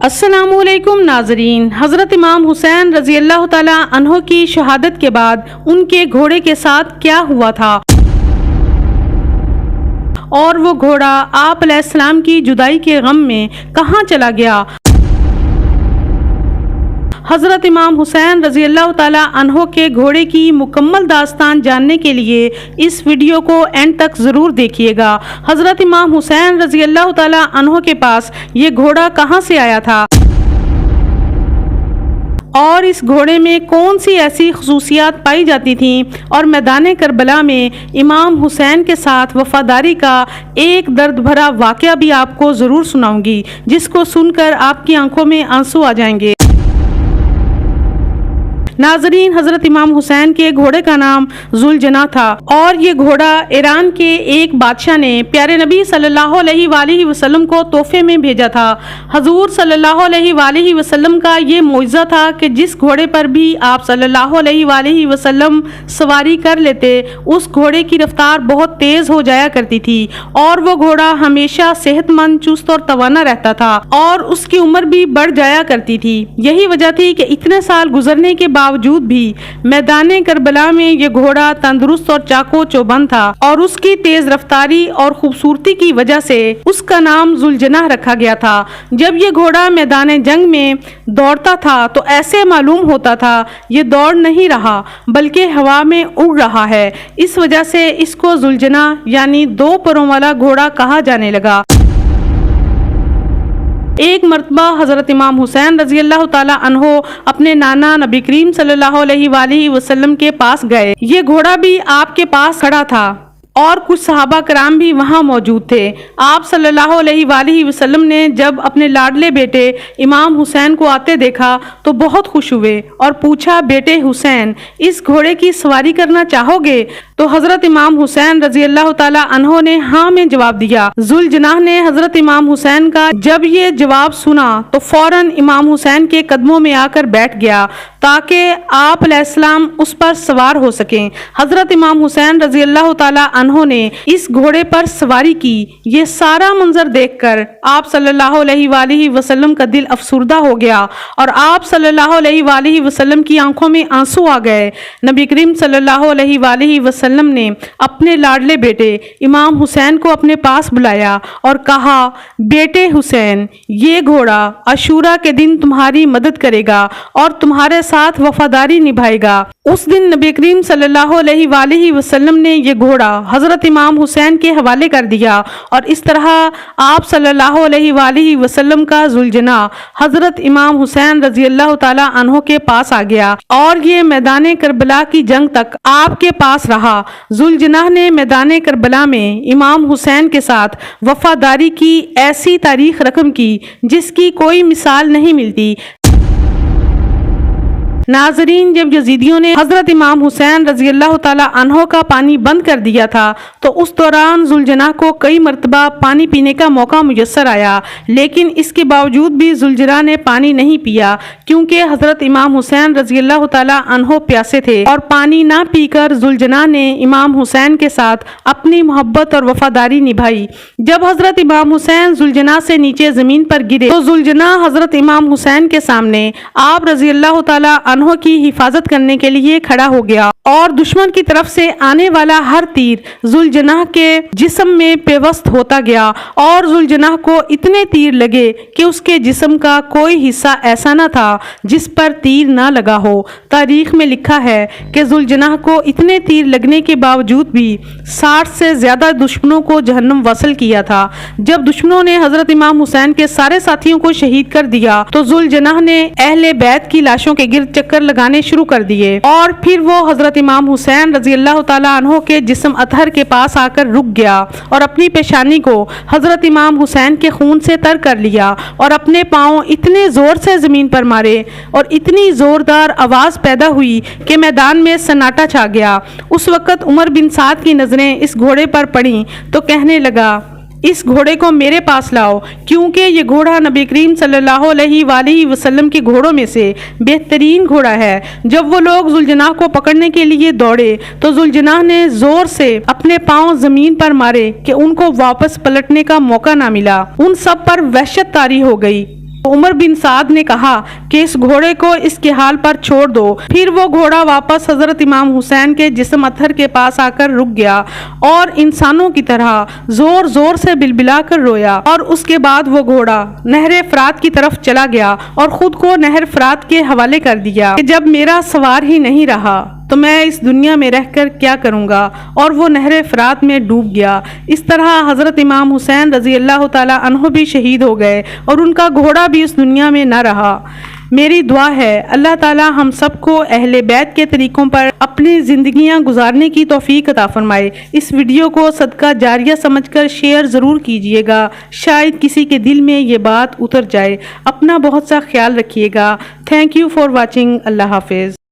السلام علیکم ناظرین، حضرت امام حسین رضی اللہ تعالیٰ عنہ کی شہادت کے بعد ان کے گھوڑے کے ساتھ کیا ہوا تھا اور وہ گھوڑا آپ علیہ السلام کی جدائی کے غم میں کہاں چلا گیا؟ حضرت امام حسین رضی اللہ تعالیٰ عنہ کے گھوڑے کی مکمل داستان جاننے کے لیے اس ویڈیو کو اینڈ تک ضرور دیکھیے گا۔ حضرت امام حسین رضی اللہ تعالیٰ عنہ کے پاس یہ گھوڑا کہاں سے آیا تھا اور اس گھوڑے میں کون سی ایسی خصوصیات پائی جاتی تھیں، اور میدان کربلا میں امام حسین کے ساتھ وفاداری کا ایک درد بھرا واقعہ بھی آپ کو ضرور سناؤں گی، جس کو سن کر آپ کی آنکھوں میں آنسو آ جائیں گے۔ ناظرین، حضرت امام حسین کے گھوڑے کا نام ذوالجناح تھا، اور یہ گھوڑا ایران کے ایک بادشاہ نے پیارے نبی صلی اللہ علیہ وآلہ وسلم کو تحفے میں بھیجا تھا۔ حضور صلی اللہ علیہ وآلہ وسلم کا یہ معجزہ تھا کہ جس گھوڑے پر بھی آپ صلی اللہ علیہ وآلہ وسلم سواری کر لیتے، اس گھوڑے کی رفتار بہت تیز ہو جایا کرتی تھی، اور وہ گھوڑا ہمیشہ صحت مند، چست اور توانا رہتا تھا، اور اس کی عمر بھی بڑھ جایا کرتی تھی۔ یہی وجہ تھی کہ اتنے سال گزرنے کے باوجود بھی میدان کربلا میں یہ گھوڑا تندرست اور چاقو چوبند تھا، اور اس کی تیز رفتاری اور خوبصورتی کی وجہ سے اس کا نام ذوالجناح رکھا گیا تھا۔ جب یہ گھوڑا میدان جنگ میں دوڑتا تھا تو ایسے معلوم ہوتا تھا یہ دوڑ نہیں رہا بلکہ ہوا میں اڑ رہا ہے، اس وجہ سے اس کو ذوالجناح یعنی دو پروں والا گھوڑا کہا جانے لگا۔ ایک مرتبہ حضرت امام حسین رضی اللہ تعالیٰ عنہ اپنے نانا نبی کریم صلی اللہ علیہ وآلہ وسلم کے پاس گئے۔ یہ گھوڑا بھی آپ کے پاس کھڑا تھا اور کچھ صحابہ کرام بھی وہاں موجود تھے۔ آپ صلی اللہ علیہ وآلہ وسلم نے جب اپنے لاڈلے بیٹے امام حسین کو آتے دیکھا تو بہت خوش ہوئے اور پوچھا، بیٹے حسین، اس گھوڑے کی سواری کرنا چاہو گے؟ تو حضرت امام حسین رضی اللہ تعالیٰ عنہ نے ہاں میں جواب دیا۔ ذوالجناح نے حضرت امام حسین کا جب یہ جواب سنا تو فوراً امام حسین کے قدموں میں آ کر بیٹھ گیا تاکہ آپ علیہ السلام اس پر سوار ہو سکیں۔ حضرت امام حسین رضی اللہ تعالیٰ عنہ نے اس گھوڑے پر سواری کی۔ یہ سارا منظر دیکھ کر آپ صلی اللہ علیہ وآلہ وسلم کا دل افسردہ ہو گیا، اور آپ صلی اللہ علیہ وآلہ وسلم کی آنکھوں میں آنسو آ گئے۔ نبی کریم صلی اللہ علیہ وآلہ وسلم نے اپنے لاڈلے بیٹے امام حسین کو اپنے پاس بلایا اور کہا، بیٹے حسین، یہ گھوڑا عاشورہ کے دن تمہاری مدد کرے گا اور تمہارے ساتھ وفاداری نبھائے گا۔ اس دن نبی کریم صلی اللہ علیہ وآلہ وسلم نے یہ گھوڑا حضرت امام حسین کے حوالے کر دیا، اور اس طرح آپ صلی اللہ علیہ وآلہ وسلم کا ذوالجناح حضرت امام حسین رضی اللہ تعالیٰ عنہ کے پاس آ گیا، اور یہ میدان کربلا کی جنگ تک آپ کے پاس رہا۔ ذوالجناح نے میدان کربلا میں امام حسین کے ساتھ وفاداری کی ایسی تاریخ رقم کی جس کی کوئی مثال نہیں ملتی۔ ناظرین، جب یزیدیوں نے حضرت امام حسین رضی اللہ تعالیٰ عنہ کا پانی بند کر دیا تھا تو اس دوران ذوالجناح کو کئی مرتبہ پانی پینے کا موقع میسر آیا، لیکن اس کے باوجود بھی ذوالجناح نے پانی نہیں پیا، کیونکہ حضرت امام حسین رضی اللہ تعالیٰ عنہ پیاسے تھے، اور پانی نہ پی کر ذوالجناح نے امام حسین کے ساتھ اپنی محبت اور وفاداری نبھائی۔ جب حضرت امام حسین ذوالجناح سے نیچے زمین پر گرے تو ذوالجناح حضرت امام حسین کے سامنے آپ رضی اللہ تعالیٰ عنہ کی حفاظت کرنے کے لیے کھڑا ہو گیا، اور دشمن کی طرف سے آنے والا ہر تیر ذوالجناح کے جسم میں پیوست ہوتا گیا، اور ذوالجناح کو اتنے تیر لگے کہ اس کے جسم کا کوئی حصہ ایسا نہ تھا جس پر تیر نہ لگا ہو۔ تاریخ میں لکھا ہے کہ ذوالجناح کو اتنے تیر لگنے کے باوجود بھی 60 سے زیادہ دشمنوں کو جہنم وصل کیا تھا۔ جب دشمنوں نے حضرت امام حسین کے سارے ساتھیوں کو شہید کر دیا تو ذوالجناح نے اہل بیت کی لاشوں کے گرد چکر لگانے شروع کر دیے، اور پھر وہ حضرت امام حسین رضی اللہ تعالیٰ عنہ کے جسم اطہر کے پاس آ کر رک گیا، اور اپنی پیشانی کو حضرت امام حسین کے خون سے تر کر لیا، اور اپنے پاؤں اتنے زور سے زمین پر مارے اور اتنی زوردار آواز پیدا ہوئی کہ میدان میں سناٹا چھا گیا۔ اس وقت عمر بن سعد کی نظریں اس گھوڑے پر پڑیں تو کہنے لگا، اس گھوڑے کو میرے پاس لاؤ، کیونکہ یہ گھوڑا نبی کریم صلی اللہ علیہ وآلہ وسلم کے گھوڑوں میں سے بہترین گھوڑا ہے۔ جب وہ لوگ ذوالجناح کو پکڑنے کے لیے دوڑے تو ذوالجناح نے زور سے اپنے پاؤں زمین پر مارے کہ ان کو واپس پلٹنے کا موقع نہ ملا۔ ان سب پر وحشت طاری ہو گئی۔ عمر بن سعد نے کہا کہ اس گھوڑے کو اس کے حال پر چھوڑ دو۔ پھر وہ گھوڑا واپس حضرت امام حسین کے جسم اطہر کے پاس آ کر رک گیا اور انسانوں کی طرح زور زور سے بلبلا کر رویا، اور اس کے بعد وہ گھوڑا نہر فرات کی طرف چلا گیا اور خود کو نہر فرات کے حوالے کر دیا کہ جب میرا سوار ہی نہیں رہا تو میں اس دنیا میں رہ کر کیا کروں گا، اور وہ نہر فرات میں ڈوب گیا۔ اس طرح حضرت امام حسین رضی اللہ تعالی عنہ بھی شہید ہو گئے اور ان کا گھوڑا بھی اس دنیا میں نہ رہا۔ میری دعا ہے اللہ تعالی ہم سب کو اہل بیت کے طریقوں پر اپنی زندگیاں گزارنے کی توفیق عطا فرمائے۔ اس ویڈیو کو صدقہ جاریہ سمجھ کر شیئر ضرور کیجئے گا، شاید کسی کے دل میں یہ بات اتر جائے۔ اپنا بہت سا خیال رکھیے گا۔ Thank you for watching. اللہ حافظ۔